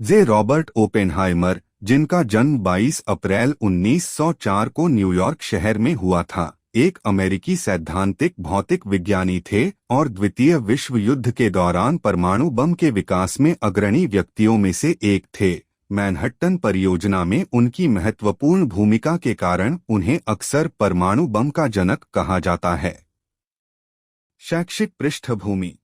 जे Robert Oppenheimer, जिनका जन्म 22 अप्रैल 1904 को न्यूयॉर्क शहर में हुआ था, एक अमेरिकी सैद्धांतिक भौतिक विज्ञानी थे और द्वितीय विश्व युद्ध के दौरान परमाणु बम के विकास में अग्रणी व्यक्तियों में से एक थे। मैनहट्टन परियोजना में उनकी महत्वपूर्ण भूमिका के कारण उन्हें अक्सर परमाणु बम का जनक कहा जाता है। शैक्षिक पृष्ठभूमि।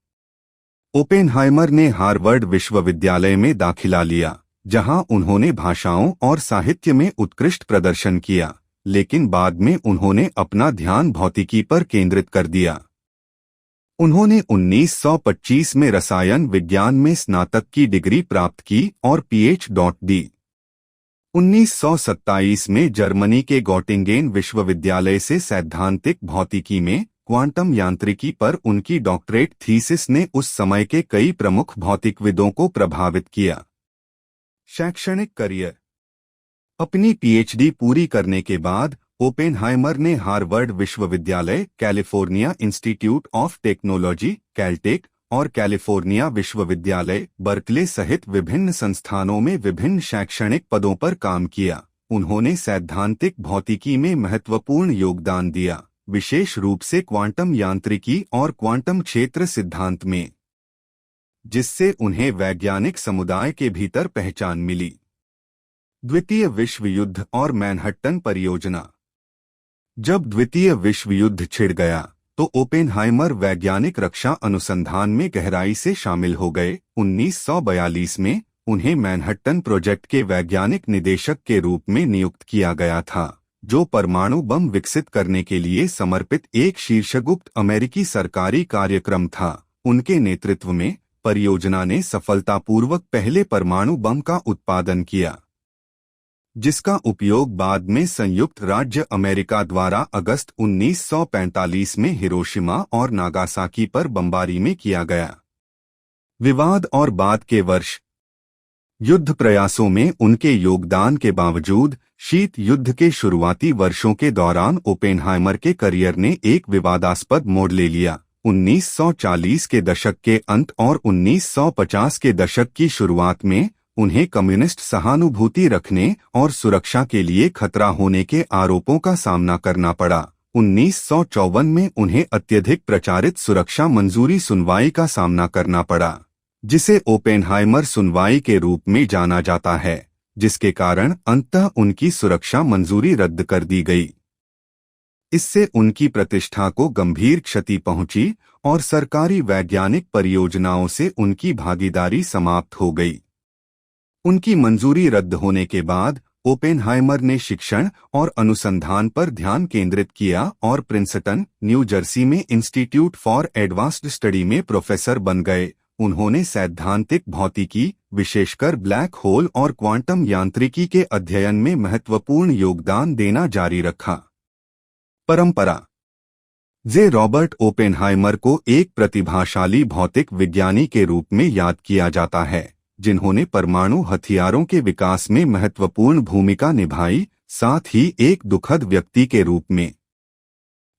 ओपेनहाइमर ने हार्वर्ड विश्वविद्यालय में दाखिला लिया, जहां उन्होंने भाषाओं और साहित्य में उत्कृष्ट प्रदर्शन किया, लेकिन बाद में उन्होंने अपना ध्यान भौतिकी पर केंद्रित कर दिया। उन्होंने 1925 में रसायन विज्ञान में स्नातक की डिग्री प्राप्त की और पीएच.डी. 1927 में जर्मनी के गॉटिंगेन विश्वविद्यालय से सैद्धांतिक भौतिकी में क्वांटम यांत्रिकी पर उनकी डॉक्टरेट थीसिस ने उस समय के कई प्रमुख भौतिकविदों को प्रभावित किया। शैक्षणिक करियर। अपनी पीएचडी पूरी करने के बाद ओपेनहाइमर ने हार्वर्ड विश्वविद्यालय, California institute of technology Caltech और कैलिफोर्निया विश्वविद्यालय बर्कले सहित विभिन्न संस्थानों में विभिन्न शैक्षणिक पदों पर काम किया। उन्होंने सैद्धांतिक भौतिकी में महत्वपूर्ण योगदान दिया, विशेष रूप से क्वांटम यांत्रिकी और क्वांटम क्षेत्र सिद्धांत में, जिससे उन्हें वैज्ञानिक समुदाय के भीतर पहचान मिली। द्वितीय विश्व युद्ध और मैनहट्टन परियोजना। जब द्वितीय विश्व युद्ध छिड़ गया तो ओपेनहाइमर वैज्ञानिक रक्षा अनुसंधान में गहराई से शामिल हो गए। 1942 में उन्हें मैनहट्टन प्रोजेक्ट के वैज्ञानिक निदेशक के रूप में नियुक्त किया गया था, जो परमाणु बम विकसित करने के लिए समर्पित एक शीर्षगुप्त अमेरिकी सरकारी कार्यक्रम था। उनके नेतृत्व में परियोजना ने सफलतापूर्वक पहले परमाणु बम का उत्पादन किया, जिसका उपयोग बाद में संयुक्त राज्य अमेरिका द्वारा अगस्त 1945 में हिरोशिमा और नागासाकी पर बमबारी में किया गया। विवाद और बाद के वर्ष। युद्ध प्रयासों में उनके योगदान के बावजूद शीत युद्ध के शुरुआती वर्षों के दौरान ओपेनहाइमर के करियर ने एक विवादास्पद मोड़ ले लिया। 1940 के दशक के अंत और 1950 के दशक की शुरुआत में उन्हें कम्युनिस्ट सहानुभूति रखने और सुरक्षा के लिए खतरा होने के आरोपों का सामना करना पड़ा। 1954 में उन्हें अत्यधिक प्रचारित सुरक्षा मंजूरी सुनवाई का सामना करना पड़ा, जिसे ओपेनहाइमर सुनवाई के रूप में जाना जाता है, जिसके कारण अंततः उनकी सुरक्षा मंजूरी रद्द कर दी गई। इससे उनकी प्रतिष्ठा को गंभीर क्षति पहुंची और सरकारी वैज्ञानिक परियोजनाओं से उनकी भागीदारी समाप्त हो गई। उनकी मंजूरी रद्द होने के बाद ओपेनहाइमर ने शिक्षण और अनुसंधान पर ध्यान केंद्रित किया और प्रिंसटन, न्यू जर्सी में इंस्टीट्यूट फॉर एडवांस्ड स्टडी में प्रोफेसर बन गए। उन्होंने सैद्धांतिक भौतिकी, विशेषकर ब्लैक होल और क्वांटम यांत्रिकी के अध्ययन में महत्वपूर्ण योगदान देना जारी रखा। परंपरा। जे रॉबर्ट ओपेनहाइमर को एक प्रतिभाशाली भौतिक विज्ञानी के रूप में याद किया जाता है, जिन्होंने परमाणु हथियारों के विकास में महत्वपूर्ण भूमिका निभाई, साथ ही एक दुखद व्यक्ति के रूप में,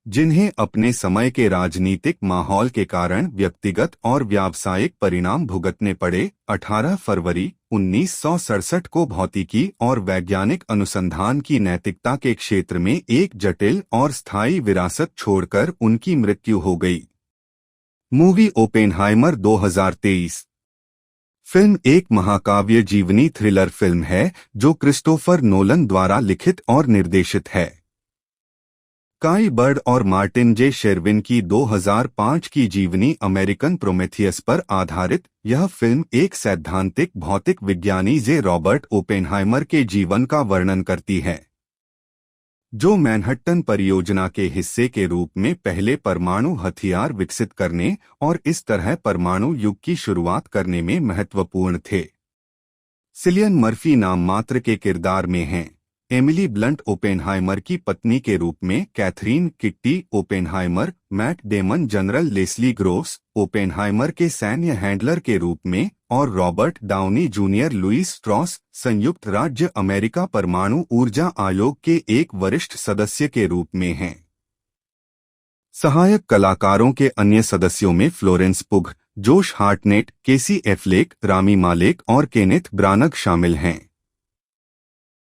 जिन्हें अपने समय के राजनीतिक माहौल के कारण व्यक्तिगत और व्यावसायिक परिणाम भुगतने पड़े। 18 फरवरी 1967 को भौतिकी और वैज्ञानिक अनुसंधान की नैतिकता के क्षेत्र में एक जटिल और स्थायी विरासत छोड़कर उनकी मृत्यु हो गई। Movie Oppenheimer 2023। फिल्म एक महाकाव्य जीवनी थ्रिलर फिल्म है जो क्रिस्टोफर नोलन द्वारा लिखित और निर्देशित है। काई बर्ड और मार्टिन जे शेरविन की 2005 की जीवनी अमेरिकन प्रोमेथियस पर आधारित यह फिल्म एक सैद्धांतिक भौतिक विज्ञानी जे रॉबर्ट ओपेनहाइमर के जीवन का वर्णन करती है, जो मैनहट्टन परियोजना के हिस्से के रूप में पहले परमाणु हथियार विकसित करने और इस तरह परमाणु युग की शुरुआत करने में महत्वपूर्ण थे। सिलियन मर्फी नाम मात्र के किरदार में हैं। एमिली ब्लंट ओपेनहाइमर की पत्नी के रूप में, Katherine Kitty Oppenheimer, Matt Damon General Leslie Groves Oppenheimer के सैन्य हैंडलर के रूप में और Robert Downey Junior Lewis Strauss संयुक्त राज्य अमेरिका परमाणु ऊर्जा आयोग के एक वरिष्ठ सदस्य के रूप में हैं। सहायक कलाकारों के अन्य सदस्यों में फ्लोरेंस पुग, जोश हार्टनेट, केसी एफ्लेक, रामी मालेक और केनेथ ब्रानग शामिल हैं।